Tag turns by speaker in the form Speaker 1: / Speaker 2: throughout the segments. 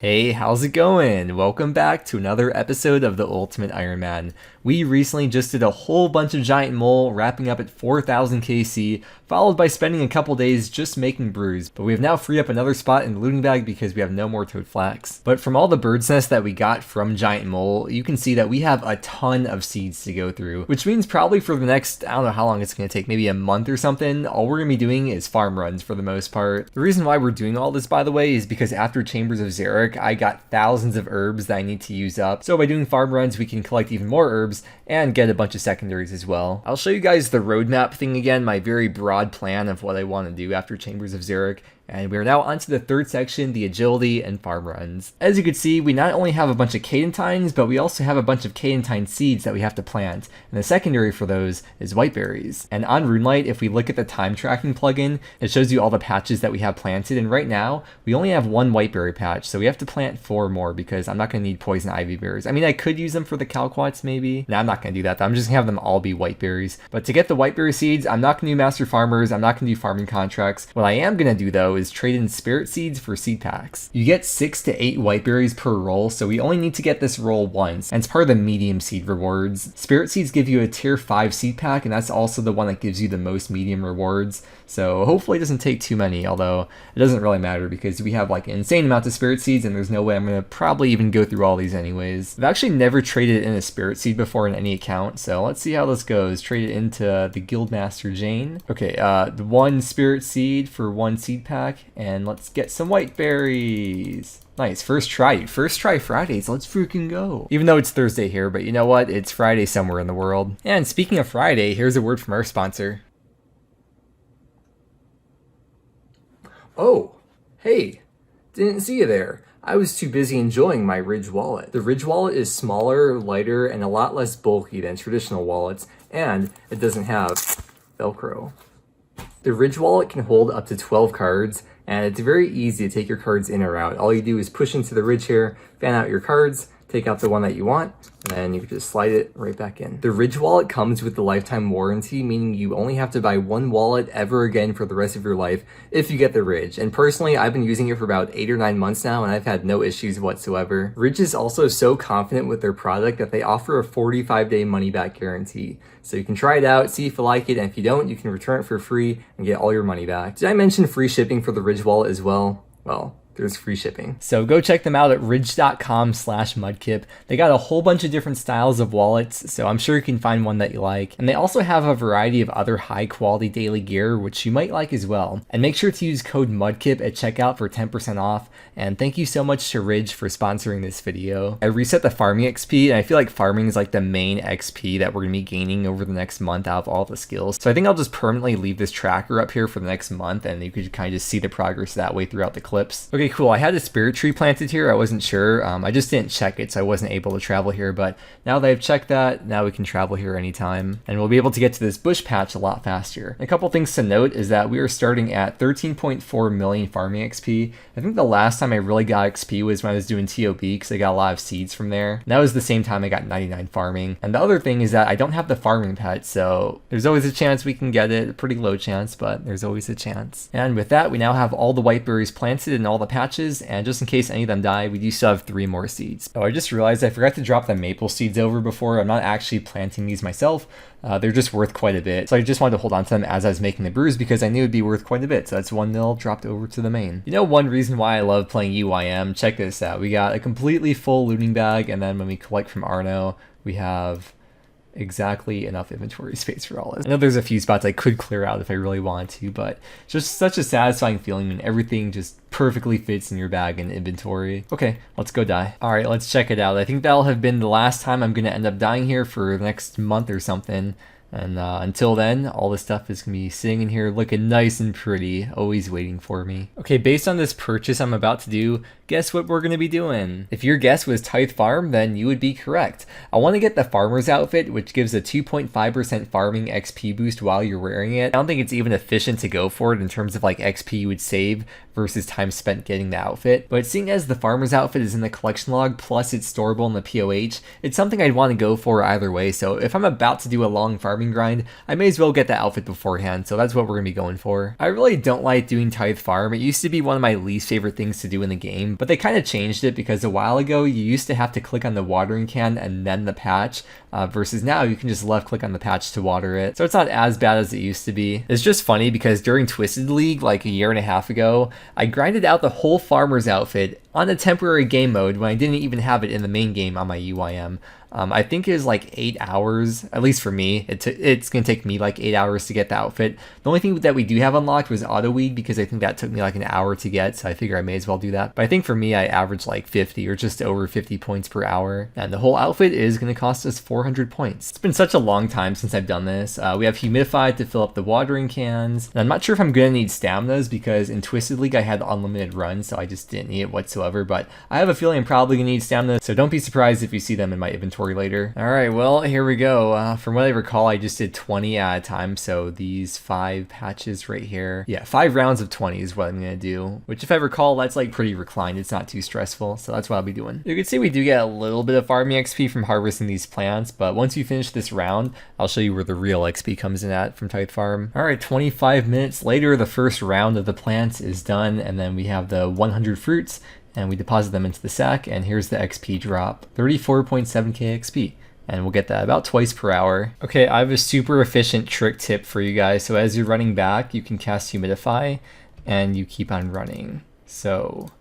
Speaker 1: Hey, how's it going? Welcome back to another episode of the Ultimate Ironman. We recently just did a whole bunch of giant mole, wrapping up at 4,000 KC, followed by spending a couple days just making brews. But we have now freed up another spot in the looting bag because we have no more toad flax. But from all the bird's nests that we got from giant mole, you can see that we have a ton of seeds to go through, which means probably for the next, I don't know how long it's going to take, maybe a month or something, all we're going to be doing is farm runs for the most part. The reason why we're doing all this, by the way, is because after Chambers of Xeric, I got thousands of herbs that I need to use up. So by doing farm runs, we can collect even more herbs and get a bunch of secondaries as well. I'll show you guys the roadmap thing again, my very broad plan of what I want to do after Chambers of Xeric. And we're now onto the third section, the agility and farm runs. As you can see, we not only have a bunch of cadentines, but we also have a bunch of cadentine seeds that we have to plant. And the secondary for those is whiteberries. And on RuneLite, if we look at the time tracking plugin, it shows you all the patches that we have planted. And right now, we only have one whiteberry patch, so we have to plant 4 more because I'm not going to need poison ivy berries. I mean, I could use them for the calquats maybe. No, I'm not going to do that. I'm just going to have them all be whiteberries. But to get the whiteberry seeds, I'm not going to do master farmers. I'm not going to do farming contracts. What I am going to do though is trade in spirit seeds for seed packs. You get 6 to 8 whiteberries per roll, so we only need to get this roll once, and it's part of the medium seed rewards. Spirit seeds give you a tier 5 seed pack, and that's also the one that gives you the most medium rewards, so hopefully it doesn't take too many, although it doesn't really matter because we have like an insane amount of spirit seeds and there's no way I'm going to probably even go through all these anyways. I've actually never traded in a spirit seed before in any account, so let's see how this goes. Trade it into the Guildmaster Jane. Okay, 1 spirit seed for 1 seed pack, and let's get some white berries. Nice, first try Fridays, let's freaking go. Even though it's Thursday here, but you know what? It's Friday somewhere in the world. And speaking of Friday, here's a word from our sponsor. Oh, hey, didn't see you there. I was too busy enjoying my Ridge wallet. The Ridge wallet is smaller, lighter, and a lot less bulky than traditional wallets, and it doesn't have Velcro. The Ridge wallet can hold up to 12 cards, and it's very easy to take your cards in or out. All you do is push into the Ridge here, fan out your cards, take out the one that you want, and then you can just slide it right back in. The Ridge wallet comes with the lifetime warranty, meaning you only have to buy one wallet ever again for the rest of your life if you get the Ridge. And personally, I've been using it for about 8 or 9 months now, and I've had no issues whatsoever. Ridge is also so confident with their product that they offer a 45-day money-back guarantee. So you can try it out, see if you like it, and if you don't, you can return it for free and get all your money back. Did I mention free shipping for the Ridge wallet as well? Well, there's free shipping. So go check them out at ridge.com/mudkip. They got a whole bunch of different styles of wallets, so I'm sure you can find one that you like. And they also have a variety of other high quality daily gear, which you might like as well. And make sure to use code MUDKIP at checkout for 10% off. And thank you so much to Ridge for sponsoring this video. I reset the farming XP, and I feel like farming is like the main XP that we're gonna be gaining over the next month out of all the skills. So I think I'll just permanently leave this tracker up here for the next month, and you could kind of just see the progress that way throughout the clips. Okay, cool. I had a spirit tree planted here. I wasn't sure. I just didn't check it, so I wasn't able to travel here. But now that I've checked that, now we can travel here anytime. And we'll be able to get to this bush patch a lot faster. A couple things to note is that we are starting at 13.4 million farming XP. I think the last time I really got XP was when I was doing TOB because I got a lot of seeds from there. And that was the same time I got 99 farming. And the other thing is that I don't have the farming pet, so there's always a chance we can get it. A pretty low chance, but there's always a chance. And with that, we now have all the whiteberries planted in all the patches. And just in case any of them die, we do still have 3 more seeds. Oh, I just realized I forgot to drop the maple seeds over before. I'm not actually planting these myself. They're just worth quite a bit. So I just wanted to hold on to them as I was making the brews because I knew it'd be worth quite a bit. So that's 1 mil dropped over to the main. You know, one reason why I love playing UIM, check this out. We got a completely full looting bag, and then when we collect from Arno, we have exactly enough inventory space for all this. I know there's a few spots I could clear out if I really wanted to, but it's just such a satisfying feeling when everything just perfectly fits in your bag and inventory. Okay, let's go die. All right, let's check it out. I think that'll have been the last time I'm gonna end up dying here for the next month or something. And until then, all this stuff is going to be sitting in here looking nice and pretty, always waiting for me. Okay, based on this purchase I'm about to do, guess what we're going to be doing? If your guess was Tithe Farm, then you would be correct. I want to get the Farmer's Outfit, which gives a 2.5% farming XP boost while you're wearing it. I don't think it's even efficient to go for it in terms of like XP you would save versus time spent getting the outfit. But seeing as the Farmer's Outfit is in the collection log, plus it's storable in the POH, it's something I'd want to go for either way. So if I'm about to do a long farming grind, I may as well get the outfit beforehand, so that's what we're going to be going for. I really don't like doing Tithe Farm. It used to be one of my least favorite things to do in the game, but they kind of changed it because a while ago you used to have to click on the watering can and then the patch, versus now you can just left click on the patch to water it. So it's not as bad as it used to be. It's just funny because during Twisted League, like a year and a half ago, I grinded out the whole farmer's outfit on a temporary game mode when I didn't even have it in the main game on my UIM. I think it was like 8 hours, at least for me. It's going to take me like 8 hours to get the outfit. The only thing that we do have unlocked was Auto Weed, because I think that took me like an hour to get, so I figure I may as well do that. But I think for me, I averaged like 50 or just over 50 points per hour. And the whole outfit is going to cost us 400 points. It's been such a long time since I've done this. We have Humidify to fill up the watering cans. And I'm not sure if I'm going to need staminas, because in Twisted League I had unlimited runs, so I just didn't need it whatsoever. But I have a feeling I'm probably going to need stamina, so don't be surprised if you see them in my inventory later. All right, well, here we go. From what I recall, I just did 20 at a time, so these 5 patches right here. Yeah, 5 rounds of 20 is what I'm gonna do, which if I recall, that's like pretty reclined. It's not too stressful, so that's what I'll be doing. You can see we do get a little bit of farming XP from harvesting these plants, but once you finish this round, I'll show you where the real XP comes in at from Tithe Farm. All right, 25 minutes later, the first round of the plants is done, and then we have the 100 fruits, and we deposit them into the sack, and here's the XP drop, 34.7k XP. And we'll get that about twice per hour. Okay, I have a super efficient trick tip for you guys. So as you're running back, you can cast Humidify, and you keep on running. So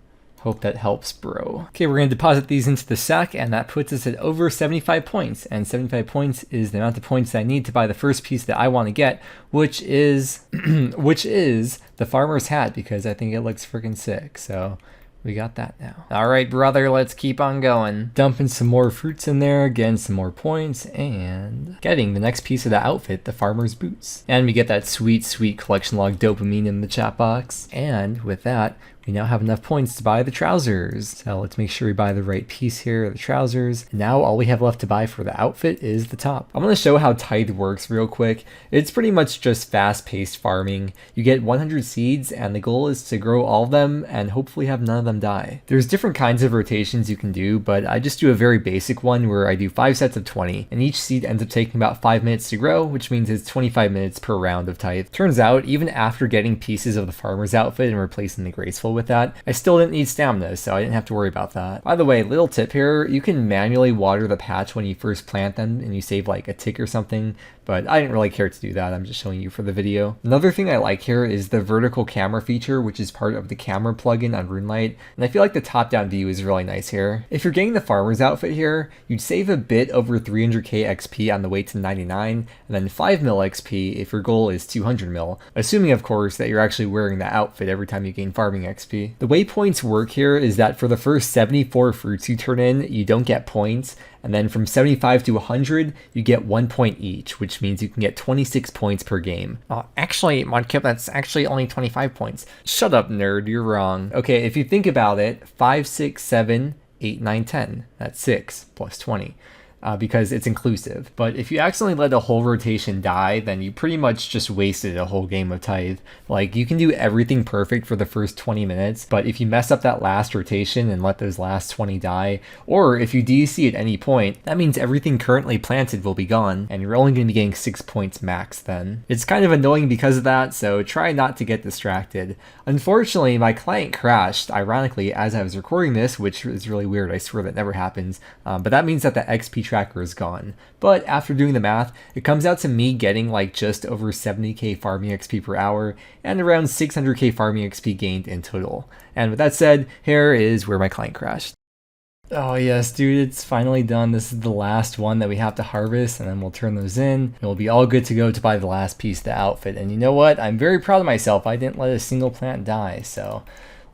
Speaker 1: hope that helps, bro. Okay, we're gonna deposit these into the sack, and that puts us at over 75 points. And 75 points is the amount of points that I need to buy the first piece that I want to get, which is the farmer's hat, because I think it looks freaking sick. So we got that now. All right, brother, let's keep on going. Dumping some more fruits in there, getting some more points, and getting the next piece of the outfit, the farmer's boots. And we get that sweet, sweet collection log dopamine in the chat box. And with that, we now have enough points to buy the trousers. So let's make sure we buy the right piece here, the trousers. Now all we have left to buy for the outfit is the top. I'm gonna show how Tithe works real quick. It's pretty much just fast-paced farming. You get 100 seeds, and the goal is to grow all of them and hopefully have none of them die. There's different kinds of rotations you can do, but I just do a very basic one where I do 5 sets of 20, and each seed ends up taking about 5 minutes to grow, which means it's 25 minutes per round of Tithe. Turns out, even after getting pieces of the farmer's outfit and replacing the graceful with that, I still didn't need stamina, so I didn't have to worry about that. By the way, little tip here, you can manually water the patch when you first plant them and you save like a tick or something, but I didn't really care to do that. I'm just showing you for the video. Another thing I like here is the vertical camera feature, which is part of the camera plugin on RuneLite, and I feel like the top-down view is really nice here. If you're getting the farmer's outfit here, you'd save a bit over 300k XP on the way to 99, and then 5 mil XP if your goal is 200 mil, assuming of course that you're actually wearing the outfit every time you gain farming XP. The way points work here is that for the first 74 fruits you turn in, you don't get points, and then from 75 to 100, you get 1 point each, which means you can get 26 points per game. Actually, Modkip, that's actually only 25 points. Shut up, nerd, you're wrong. Okay, if you think about it, 5, 6, 7, 8, 9, 10. That's 6 plus 20. Because it's inclusive. But if you accidentally let a whole rotation die, then you pretty much just wasted a whole game of Tithe. Like, you can do everything perfect for the first 20 minutes, but if you mess up that last rotation and let those last 20 die, or if you DC at any point, that means everything currently planted will be gone, and you're only going to be getting 6 points max then. It's kind of annoying because of that, so try not to get distracted. Unfortunately, my client crashed, ironically, as I was recording this, which is really weird. I swear that never happens. But that means that the XP tracker is gone. But after doing the math, it comes out to me getting like just over 70k farming XP per hour and around 600k farming XP gained in total. And with that said, here is where my client crashed. Oh yes, dude, it's finally done. This is the last one that we have to harvest, and then we'll turn those in, and we'll be all good to go to buy the last piece of the outfit. And you know what? I'm very proud of myself. I didn't let a single plant die, so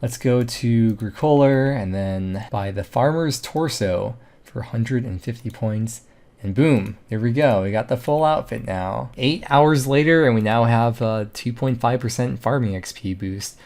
Speaker 1: let's go to Agricola and then buy the farmer's torso for 150 points. And boom, there we go. We got the full outfit now. 8 hours later, and we now have a 2.5% farming XP boost.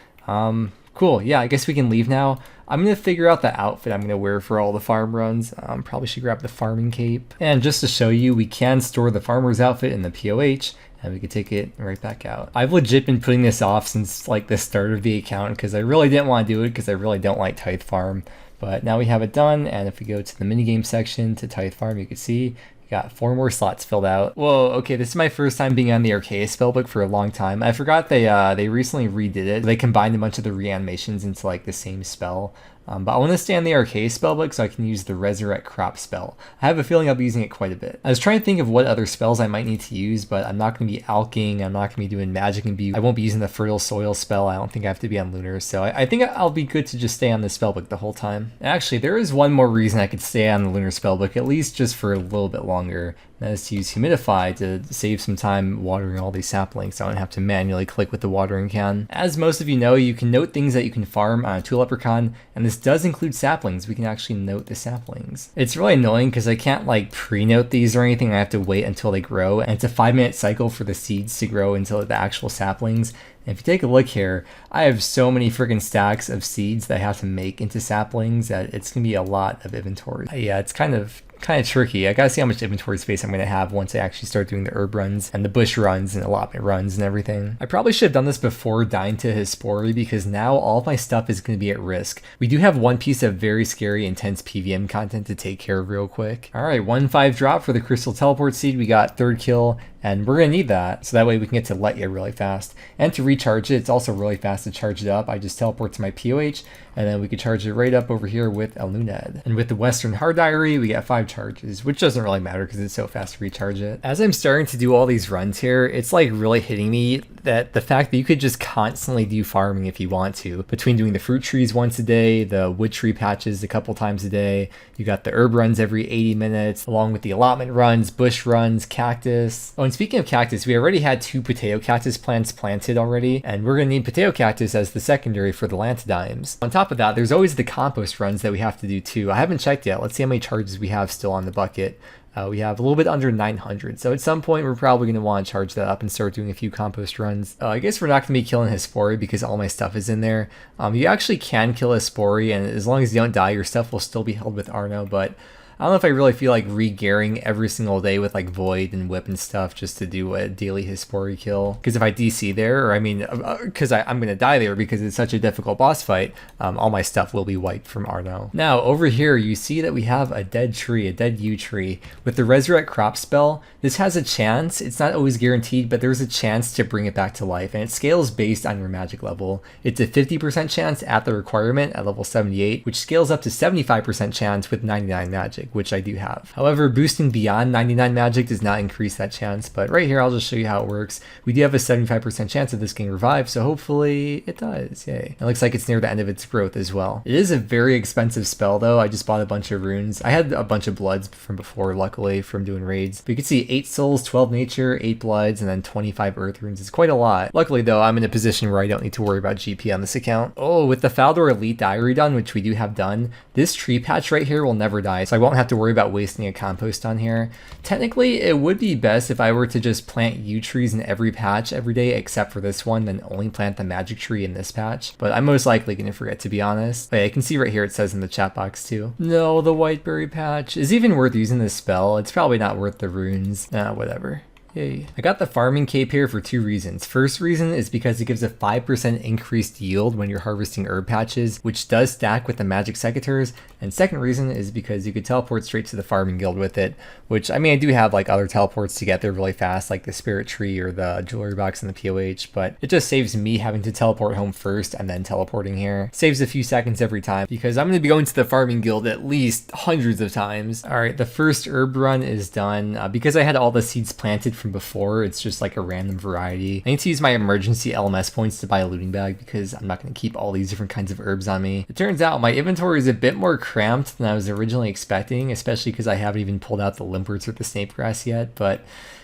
Speaker 1: Cool, yeah, I guess we can leave now. I'm going to figure out the outfit I'm going to wear for all the farm runs. Probably should grab the farming cape. And just to show you, we can store the farmer's outfit in the POH, and we could take it right back out. I've legit been putting this off since like the start of the account because I really didn't want to do it because I really don't like Tithe Farm. But now we have it done, and if we go to the minigame section to Tithe Farm, you can see got 4 more slots filled out. Whoa, okay, this is my first time being on the Arceus spellbook for a long time. I forgot they recently redid it. They combined a bunch of the reanimations into like the same spell. But I want to stay on the arcade spellbook so I can use the Resurrect Crop spell. I have a feeling I'll be using it quite a bit. I was trying to think of what other spells I might need to use, but I'm not going to be alking, I'm not going to be doing magic imbue, I won't be using the Fertile Soil spell, I don't think I have to be on Lunar, so I think I'll be good to just stay on the spellbook the whole time. Actually, there is one more reason I could stay on the Lunar spellbook, at least just for a little bit longer. That is to use Humidify to save some time watering all these saplings so I don't have to manually click with the watering can. As most of you know, you can note things that you can farm on a Tool Leprechaun, and this does include saplings. We can actually note the saplings. It's really annoying because I can't like pre-note these or anything. I have to wait until they grow, and it's a 5-minute cycle for the seeds to grow into the actual saplings. And if you take a look here, I have so many freaking stacks of seeds that I have to make into saplings that it's going to be a lot of inventory. Yeah, it's kind of tricky. I gotta see how much inventory space I'm gonna have once I actually start doing the herb runs and the bush runs and allotment runs and everything. I probably should have done this before dying to Hispori because now all of my stuff is gonna be at risk. We do have one piece of very scary intense PVM content to take care of real quick. Alright, 1-5 drop for the Crystal Teleport Seed. We got 3rd kill, and we're gonna need that so that way we can get to Letya really fast. And to recharge it, it's also really fast to charge it up. I just teleport to my POH and then we could charge it right up over here with El Luned. And with the Western Hard Diary, we get 5 charges, which doesn't really matter because it's so fast to recharge it. As I'm starting to do all these runs here, it's like really hitting me that the fact that you could just constantly do farming if you want to, between doing the fruit trees once a day, the wood tree patches a couple times a day, you got the herb runs every 80 minutes, along with the allotment runs, bush runs, cactus. Oh, and speaking of cactus, we already had 2 potato cactus plants planted already, and we're gonna need potato cactus as the secondary for the lantidimes. On top of that, there's always the compost runs that we have to do too. I haven't checked yet. Let's see how many charges we have still on the bucket. We have a little bit under 900, so at some point we're probably going to want to charge that up and start doing a few compost runs. I guess we're not going to be killing Hispori because all my stuff is in there. You actually can kill Hispori, and as long as you don't die, your stuff will still be held with Arno, but I don't know if I really feel like re-gearing every single day with like Void and Whip and stuff just to do a daily Hispori kill. Because if I DC there, or I mean, because I'm going to die there because it's such a difficult boss fight, all my stuff will be wiped from Arno. Now, over here, you see that we have a dead tree, a dead yew tree. With the Resurrect Crop spell, this has a chance, it's not always guaranteed, but there's a chance to bring it back to life, and it scales based on your magic level. It's a 50% chance at the requirement at level 78, which scales up to 75% chance with 99 magic, which I do have. However, boosting beyond 99 magic does not increase that chance, but right here I'll just show you how it works. We do have a 75% chance of this getting revived, so hopefully it does. Yay. It looks like it's near the end of its growth as well. It is a very expensive spell though. I just bought a bunch of runes. I had a bunch of bloods from before, luckily, from doing raids. But you can see 8 souls, 12 nature, 8 bloods, and then 25 earth runes. It's quite a lot. Luckily though, I'm in a position where I don't need to worry about GP on this account. Oh, with the Faldor Elite Diary done, which we do have done, this tree patch right here will never die, so I won't have to worry about wasting a compost on here. Technically, it would be best if I were to just plant yew trees in every patch every day except for this one, then only plant the magic tree in this patch, but I'm most likely going to forget, to be honest. But yeah, you can see right here it says in the chat box too. No, the whiteberry patch. Is it even worth using this spell? It's probably not worth the runes. Nah, whatever. Yay. I got the farming cape here for 2 reasons. First reason is because it gives a 5% increased yield when you're harvesting herb patches, which does stack with the magic secateurs. And second reason is because you could teleport straight to the farming guild with it, which, I mean, I do have like other teleports to get there really fast, like the spirit tree or the jewelry box in the POH, but it just saves me having to teleport home first and then teleporting here. Saves a few seconds every time because I'm going to be going to the farming guild at least hundreds of times. All right, the first herb run is done. Because I had all the seeds planted from before, it's just like a random variety. I need to use my emergency LMS points to buy a looting bag because I'm not going to keep all these different kinds of herbs on me. It turns out my inventory is a bit more cramped than I was originally expecting, especially because I haven't even pulled out the limperts or the snape grass yet, but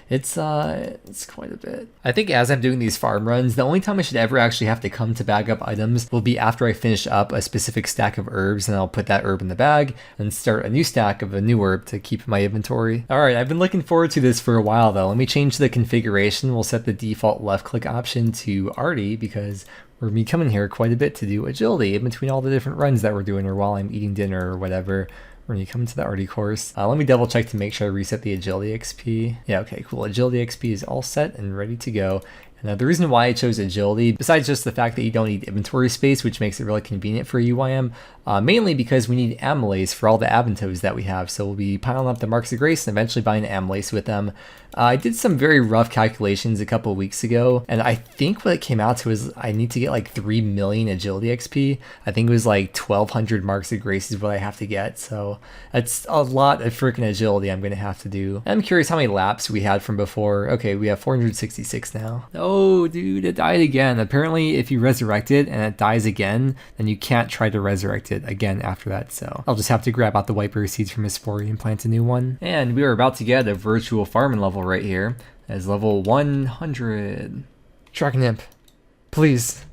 Speaker 1: it's quite a bit. I think as I'm doing these farm runs, the only time I should ever actually have to come to bag up items will be after I finish up a specific stack of herbs, and I'll put that herb in the bag and start a new stack of a new herb to keep in my inventory. Alright, I've been looking forward to this for a while though. Let me change the configuration. We'll set the default left click option to Arty because we're gonna be coming here quite a bit to do agility in between all the different runs that we're doing, or while I'm eating dinner or whatever. When you come into the Arty course. Let me double check to make sure I reset the agility XP. Yeah, okay, cool. Agility XP is all set and ready to go. Now, the reason why I chose agility, besides just the fact that you don't need inventory space, which makes it really convenient for UIM, mainly because we need amylase for all the avantos that we have. So we'll be piling up the marks of grace and eventually buying amylase with them. I did some very rough calculations a couple of weeks ago, and I think what it came out to is I need to get like 3 million agility XP. I think it was like 1,200 marks of grace is what I have to get. So that's a lot of freaking agility I'm going to have to do. I'm curious how many laps we had from before. Okay, we have 466 now. Oh, dude, it died again. Apparently, if you resurrect it and it dies again, then you can't try to resurrect it again after that. So I'll just have to grab out the whiteberry seeds from his spory and plant a new one. And we are about to get a virtual farming level right here as level 100. Dragon Imp, please.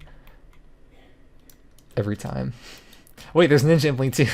Speaker 1: Every time. Wait, there's Ninja Impling too.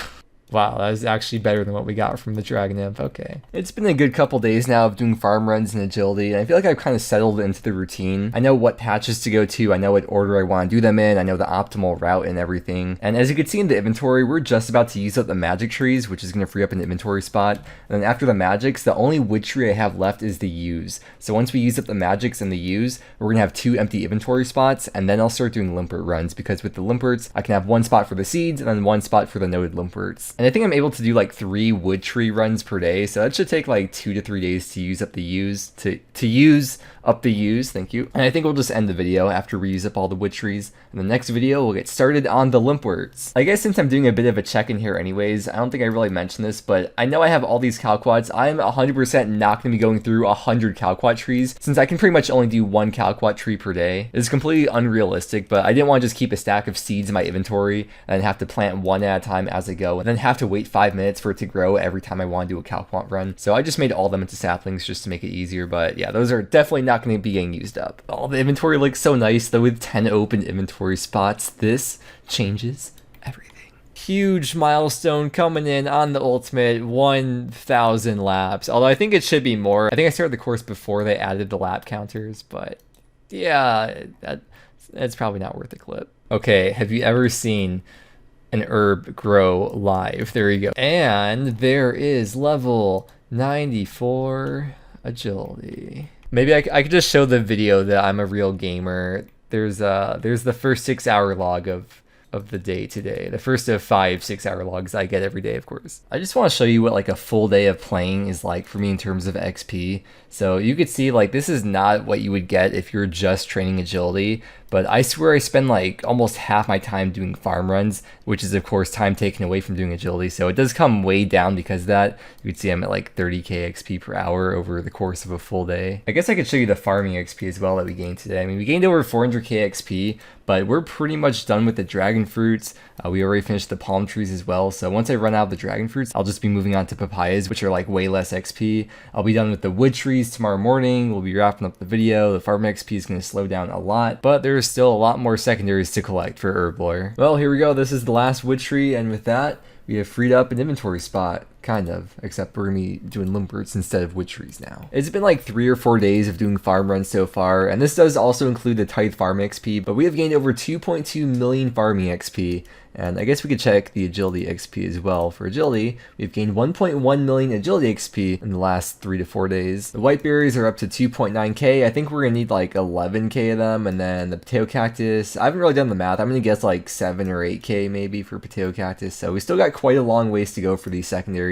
Speaker 1: Wow, that was actually better than what we got from the Dragon Imp. Okay. It's been a good couple days now of doing farm runs and agility, and I feel like I've kind of settled into the routine. I know what patches to go to, I know what order I want to do them in, I know the optimal route and everything. And as you can see in the inventory, we're just about to use up the magic trees, which is going to free up an inventory spot. And then after the magics, the only wood tree I have left is the U's. So once we use up the magics and the U's, we're going to have 2 empty inventory spots, and then I'll start doing limpert runs, because with the limperts, I can have 1 spot for the seeds and then 1 spot for the noted limperts. And I think I'm able to do like 3 wood tree runs per day, so that should take like 2 to 3 days to use up the U's, to use up the U's, thank you. And I think we'll just end the video after we use up all the wood trees. In the next video, we'll get started on the limperts. I guess since I'm doing a bit of a check-in here anyways, I don't think I really mentioned this, but I know I have all these calquats. I'm 100% not going to be going through 100 calquat trees, since I can pretty much only do 1 calquat tree per day. It's completely unrealistic, but I didn't want to just keep a stack of seeds in my inventory and have to plant 1 at a time as I go, and then have to wait 5 minutes for it to grow every time I want to do a calquat run. So I just made all of them into saplings just to make it easier, but yeah, those are definitely not going to be getting used up. Oh, the inventory looks so nice though with 10 open inventory spots. This changes everything. Huge milestone coming in on the ultimate, 1,000 laps. Although I think it should be more. I think I started the course before they added the lap counters, but yeah, that's probably not worth the clip. Okay, have you ever seen an herb grow live? There you go. And there is level 94 agility. Maybe I could just show the video that I'm a real gamer. There's the first 6-hour log of the day today. The first of 5 6-hour logs I get every day, of course. I just want to show you what like a full day of playing is like for me in terms of XP. So you could see like this is not what you would get if you're just training agility, but I swear I spend like almost half my time doing farm runs, which is of course time taken away from doing agility. So it does come way down because of that. You could see I'm at like 30k XP per hour over the course of a full day. I guess I could show you the farming XP as well that we gained today. I mean, we gained over 400k XP, but we're pretty much done with the dragon fruits. We already finished the palm trees as well. So once I run out of the dragon fruits, I'll just be moving on to papayas, which are like way less XP. I'll be done with the wood trees tomorrow morning. We'll be wrapping up the video. The farm XP is going to slow down a lot, but there's still a lot more secondaries to collect for herb lore. Well, here we go. This is the last wood tree, and with that, we have freed up an inventory spot. Kind of, except we're gonna be doing limperts instead of wood trees now. It's been like 3 or 4 days of doing farm runs so far, and this does also include the Tithe farm XP, but we have gained over 2.2 million farming XP, and I guess we could check the agility XP as well. For agility, we've gained 1.1 million agility XP in the last 3 to 4 days. The white berries are up to 2.9k. I think we're gonna need like 11k of them, and then the potato cactus, I haven't really done the math. I'm gonna guess like 7 or 8k maybe for potato cactus, so we still got quite a long ways to go for these secondaries.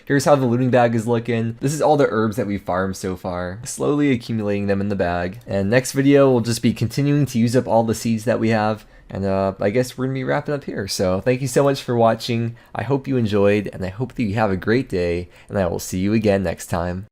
Speaker 1: Here's how the looting bag is looking. This is all the herbs that we farmed so far, slowly accumulating them in the bag. And next video will just be continuing to use up all the seeds that we have, and I guess we're gonna be wrapping up here. So thank you so much for watching. I hope you enjoyed, and I hope that you have a great day, and I will see you again next time.